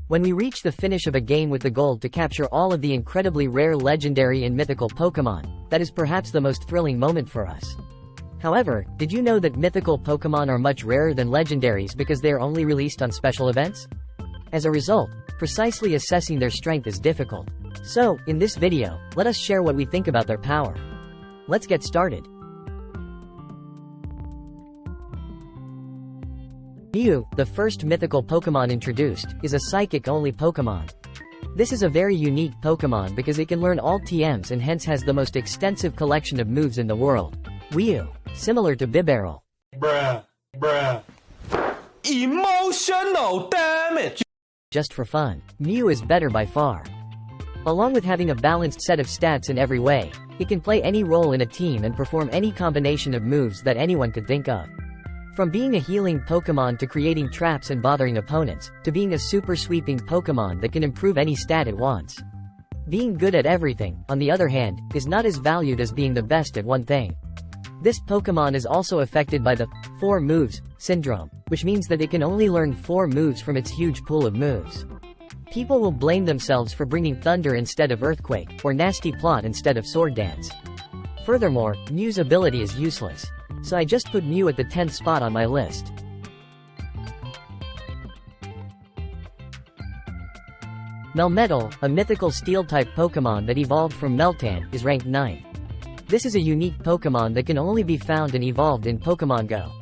When we reach the finish of a game with the goal to capture all of the incredibly rare legendary and mythical Pokémon, that is perhaps the most thrilling moment for us. However, did you know that mythical Pokémon are much rarer than legendaries because they are only released on special events? As a result, precisely assessing their strength is difficult. So, in this video, let us share what we think about their power. Let's get started. Mew, the first mythical Pokémon introduced, is a psychic-only Pokémon. This is a very unique Pokémon because it can learn all TMs and hence has the most extensive collection of moves in the world. Mew, similar to Bibarel. Emotional damage! Just for fun, Mew is better by far. Along with having a balanced set of stats in every way, it can play any role in a team and perform any combination of moves that anyone could think of. From being a healing Pokémon to creating traps and bothering opponents, to being a super sweeping Pokémon that can improve any stat it wants. Being good at everything, on the other hand, is not as valued as being the best at one thing. This Pokémon is also affected by the 4 moves syndrome, which means that it can only learn 4 moves from its huge pool of moves. People will blame themselves for bringing Thunder instead of Earthquake, or Nasty Plot instead of Sword Dance. Furthermore, Mew's ability is useless. So I just put Mew at the 10th spot on my list. Melmetal, a mythical steel-type Pokémon that evolved from Meltan, is ranked 9th. This is a unique Pokémon that can only be found and evolved in Pokémon Go.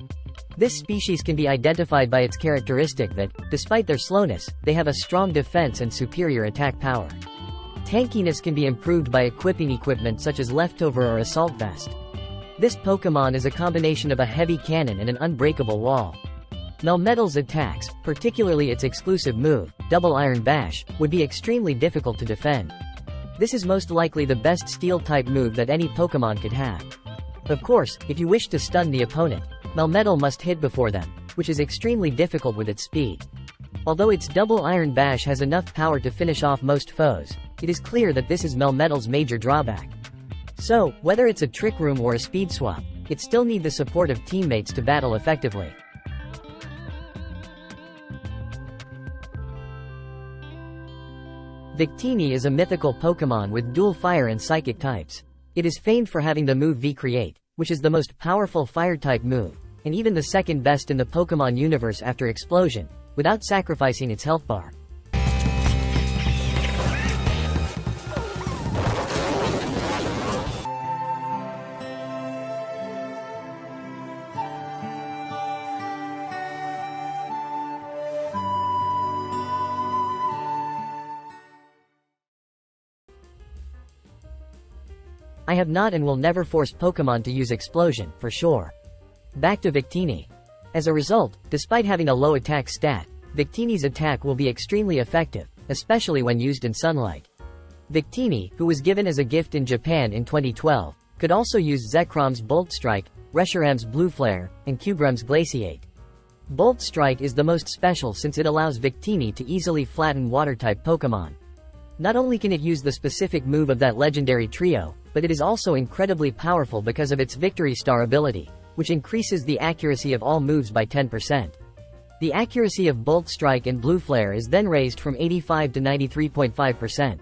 This species can be identified by its characteristic that, despite their slowness, they have a strong defense and superior attack power. Tankiness can be improved by equipping equipment such as Leftover or Assault Vest. This Pokémon is a combination of a heavy cannon and an unbreakable wall. Melmetal's attacks, particularly its exclusive move, Double Iron Bash, would be extremely difficult to defend. This is most likely the best steel-type move that any Pokémon could have. Of course, if you wish to stun the opponent, Melmetal must hit before them, which is extremely difficult with its speed. Although its Double Iron Bash has enough power to finish off most foes, it is clear that this is Melmetal's major drawback. So, whether it's a Trick Room or a Speed Swap, it still needs the support of teammates to battle effectively. Victini is a mythical Pokémon with dual fire and psychic types. It is famed for having the move V-Create, which is the most powerful fire-type move, and even the second best in the Pokémon universe after Explosion, without sacrificing its health bar. I have not and will never force Pokémon to use Explosion, for sure. Back to Victini. As a result, despite having a low attack stat, Victini's attack will be extremely effective, especially when used in sunlight. Victini, who was given as a gift in Japan in 2012, could also use Zekrom's Bolt Strike, Reshiram's Blue Flare, and Kugrem's Glaciate. Bolt Strike is the most special since it allows Victini to easily flatten water-type Pokémon. Not only can it use the specific move of that legendary trio, but it is also incredibly powerful because of its Victory Star ability, which increases the accuracy of all moves by 10%. The accuracy of Bolt Strike and Blue Flare is then raised from 85 to 93.5%.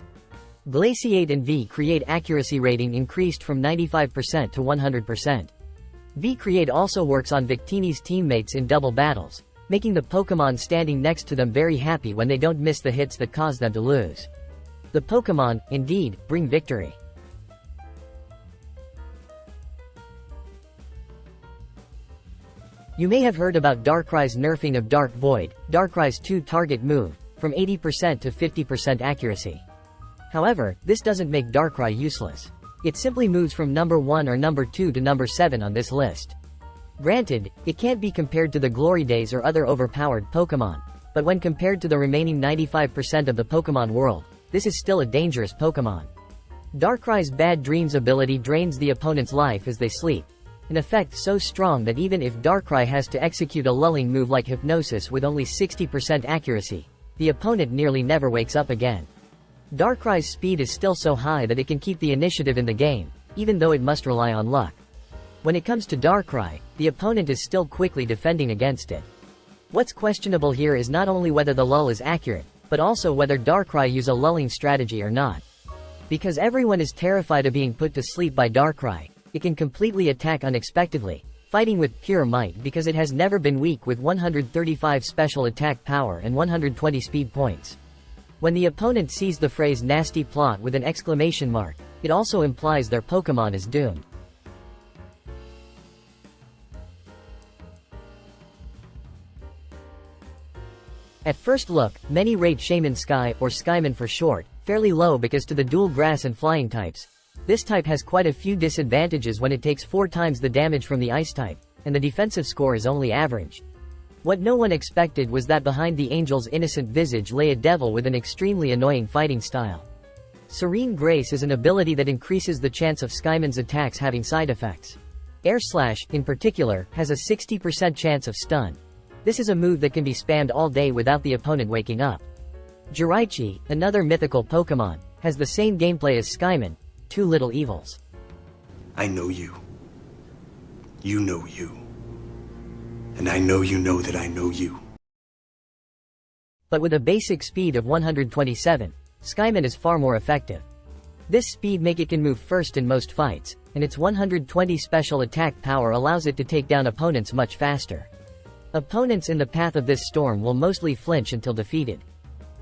Glaciate and V-Create accuracy rating increased from 95% to 100%. V-Create also works on Victini's teammates in double battles, making the Pokémon standing next to them very happy when they don't miss the hits that cause them to lose. The Pokémon, indeed, bring victory. You may have heard about Darkrai's nerfing of Dark Void, Darkrai's 2-target move, from 80% to 50% accuracy. However, this doesn't make Darkrai useless. It simply moves from number 1 or number 2 to number 7 on this list. Granted, it can't be compared to the Glory Days or other overpowered Pokémon, but when compared to the remaining 95% of the Pokémon world, this is still a dangerous Pokémon. Darkrai's Bad Dreams ability drains the opponent's life as they sleep, an effect so strong that even if Darkrai has to execute a lulling move like Hypnosis with only 60% accuracy, the opponent nearly never wakes up again. Darkrai's speed is still so high that it can keep the initiative in the game, even though it must rely on luck. When it comes to Darkrai, the opponent is still quickly defending against it. What's questionable here is not only whether the lull is accurate, but also whether Darkrai use a lulling strategy or not. Because everyone is terrified of being put to sleep by Darkrai, it can completely attack unexpectedly, fighting with pure might because it has never been weak with 135 special attack power and 120 speed points. When the opponent sees the phrase nasty plot with an exclamation mark, it also implies their Pokémon is doomed. At first look, many rate Shaymin Sky, or Skyman for short, fairly low because to the dual grass and flying types. This type has quite a few disadvantages when it takes 4 times the damage from the ice type, and the defensive score is only average. What no one expected was that behind the angel's innocent visage lay a devil with an extremely annoying fighting style. Serene Grace is an ability that increases the chance of Skyman's attacks having side effects. Air Slash, in particular, has a 60% chance of stun. This is a move that can be spammed all day without the opponent waking up. Jiraichi, another mythical Pokémon, has the same gameplay as Skyman, 2 little evils. I know you. You know you. And I know you know that I know you. But with a basic speed of 127, Skyman is far more effective. This speed make it can move first in most fights, and its 120 special attack power allows it to take down opponents much faster. Opponents in the path of this storm will mostly flinch until defeated.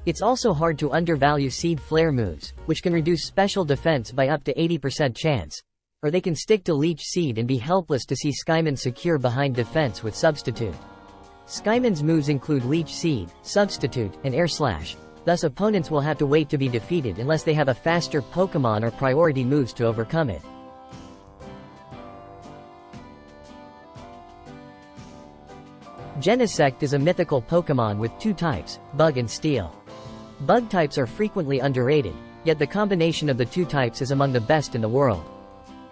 It's also hard to undervalue Seed Flare moves, which can reduce special defense by up to 80% chance, or they can stick to Leech Seed and be helpless to see Skyman secure behind defense with Substitute. Skyman's moves include Leech Seed, Substitute, and Air Slash, thus opponents will have to wait to be defeated unless they have a faster Pokémon or priority moves to overcome it. Genesect is a mythical Pokémon with 2 types, Bug and Steel. Bug types are frequently underrated, yet the combination of the 2 types is among the best in the world.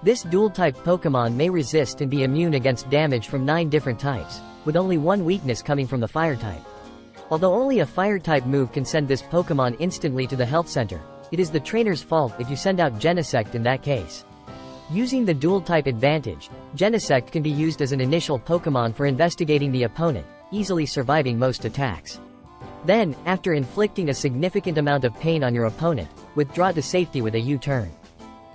This dual-type Pokémon may resist and be immune against damage from 9 different types, with only 1 weakness coming from the Fire type. Although only a Fire-type move can send this Pokémon instantly to the health center, it is the trainer's fault if you send out Genesect in that case. Using the dual-type advantage, Genesect can be used as an initial Pokémon for investigating the opponent, easily surviving most attacks. Then, after inflicting a significant amount of pain on your opponent, withdraw to safety with a U-turn.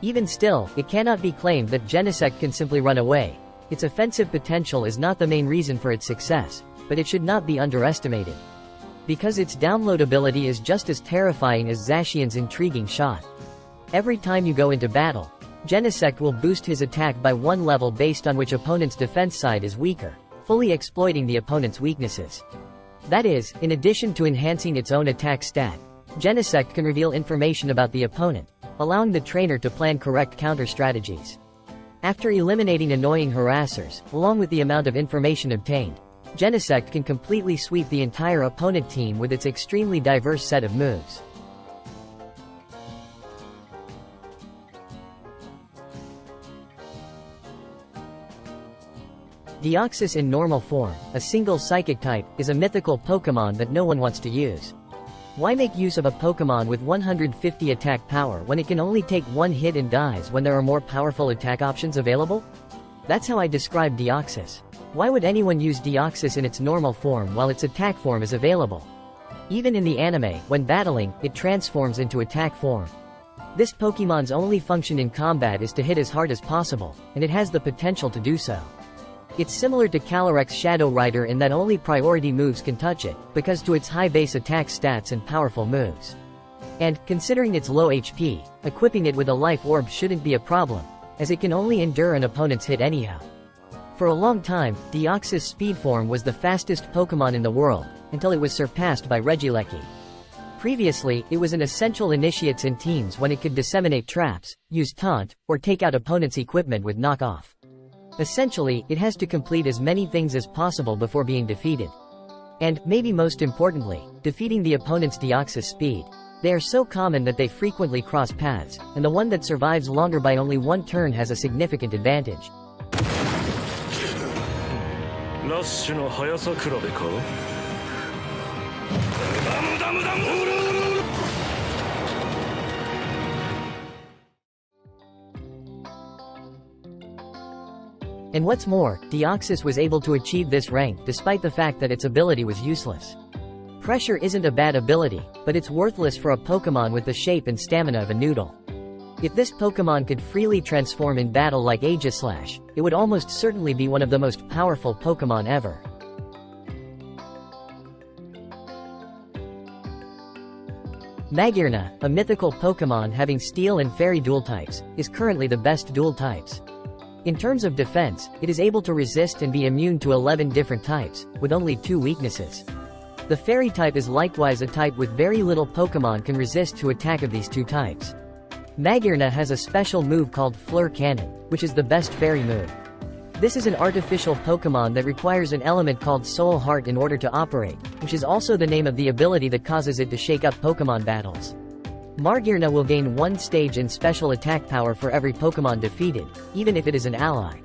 Even still, it cannot be claimed that Genesect can simply run away. Its offensive potential is not the main reason for its success, but it should not be underestimated. Because its download ability is just as terrifying as Zacian's intriguing shot. Every time you go into battle, Genesect will boost his attack by 1 level based on which opponent's defense side is weaker, fully exploiting the opponent's weaknesses. That is, in addition to enhancing its own attack stat, Genesect can reveal information about the opponent, allowing the trainer to plan correct counter strategies. After eliminating annoying harassers, along with the amount of information obtained, Genesect can completely sweep the entire opponent team with its extremely diverse set of moves. Deoxys in normal form, a single psychic type, is a mythical Pokémon that no one wants to use. Why make use of a Pokémon with 150 attack power when it can only take 1 hit and dies when there are more powerful attack options available? That's how I describe Deoxys. Why would anyone use Deoxys in its normal form while its attack form is available? Even in the anime, when battling, it transforms into attack form. This Pokémon's only function in combat is to hit as hard as possible, and it has the potential to do so. It's similar to Calyrex's Shadow Rider in that only priority moves can touch it, because to its high base attack stats and powerful moves. And, considering its low HP, equipping it with a life orb shouldn't be a problem, as it can only endure an opponent's hit anyhow. For a long time, Deoxys Speed Form was the fastest Pokémon in the world, until it was surpassed by Regieleki. Previously, it was an essential initiates in teams when it could disseminate traps, use taunt, or take out opponents' equipment with knockoff. Essentially, it has to complete as many things as possible before being defeated. And, maybe most importantly, defeating the opponent's Deoxys speed. They are so common that they frequently cross paths, and the one that survives longer by only 1 turn has a significant advantage. And what's more, Deoxys was able to achieve this rank despite the fact that its ability was useless. Pressure isn't a bad ability, but it's worthless for a Pokémon with the shape and stamina of a noodle. If this Pokémon could freely transform in battle like Aegislash, it would almost certainly be one of the most powerful Pokémon ever. Magearna, a mythical Pokémon having Steel and Fairy dual types, is currently the best dual types. In terms of defense, it is able to resist and be immune to 11 different types, with only 2 weaknesses. The Fairy type is likewise a type with very little Pokémon can resist to attack of these 2 types. Magearna has a special move called Fleur Cannon, which is the best Fairy move. This is an artificial Pokémon that requires an element called Soul Heart in order to operate, which is also the name of the ability that causes it to shake up Pokémon battles. Magearna will gain 1 stage in special attack power for every Pokémon defeated, even if it is an ally.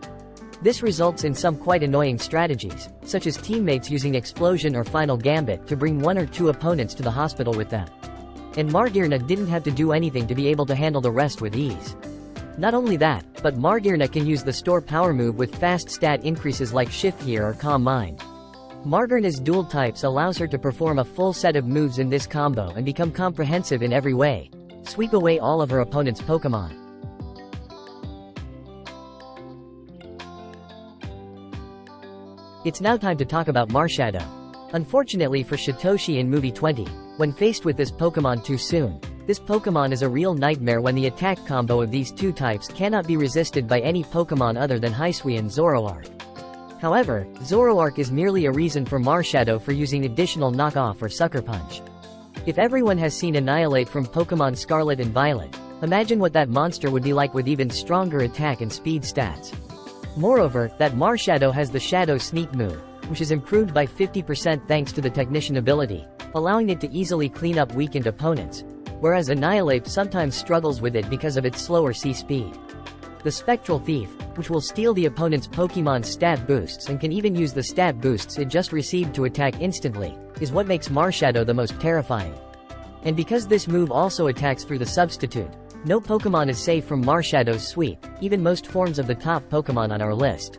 This results in some quite annoying strategies, such as teammates using Explosion or Final Gambit to bring 1 or 2 opponents to the hospital with them. And Magearna didn't have to do anything to be able to handle the rest with ease. Not only that, but Magearna can use the Store Power move with fast stat increases like Shift Gear or Calm Mind. Magearna's dual types allows her to perform a full set of moves in this combo and become comprehensive in every way. Sweep away all of her opponent's Pokémon. It's now time to talk about Marshadow. Unfortunately for Satoshi in Movie 20, when faced with this Pokémon too soon, this Pokémon is a real nightmare when the attack combo of these 2 types cannot be resisted by any Pokémon other than Hisui and Zoroark. However, Zoroark is merely a reason for Marshadow for using additional knockoff or Sucker Punch. If everyone has seen Annihilate from Pokémon Scarlet and Violet, imagine what that monster would be like with even stronger attack and speed stats. Moreover, that Marshadow has the Shadow Sneak move, which is improved by 50% thanks to the Technician ability, allowing it to easily clean up weakened opponents, whereas Annihilate sometimes struggles with it because of its slower C-speed. The Spectral Thief, which will steal the opponent's Pokémon's stat boosts and can even use the stat boosts it just received to attack instantly, is what makes Marshadow the most terrifying. And because this move also attacks through the substitute, no Pokémon is safe from Marshadow's sweep, even most forms of the top Pokémon on our list.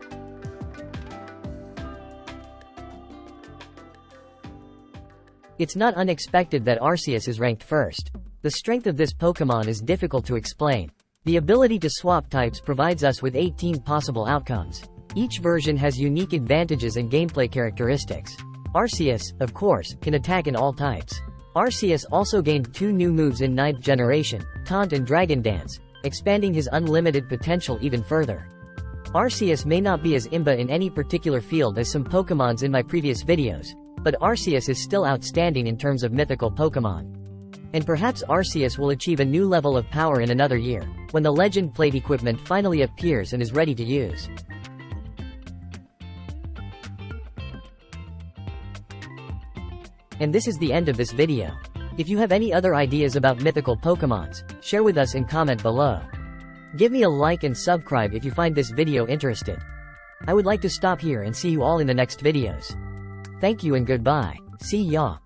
It's not unexpected that Arceus is ranked first. The strength of this Pokémon is difficult to explain. The ability to swap types provides us with 18 possible outcomes. Each version has unique advantages and gameplay characteristics. Arceus, of course, can attack in all types. Arceus also gained 2 new moves in 9th generation, Taunt and Dragon Dance, expanding his unlimited potential even further. Arceus may not be as imba in any particular field as some Pokémons in my previous videos, but Arceus is still outstanding in terms of mythical Pokémon. And perhaps Arceus will achieve a new level of power in another year, when the Legend Plate equipment finally appears and is ready to use. And this is the end of this video. If you have any other ideas about mythical Pokémons, share with us in comment below. Give me a like and subscribe if you find this video interested. I would like to stop here and see you all in the next videos. Thank you and goodbye. See ya.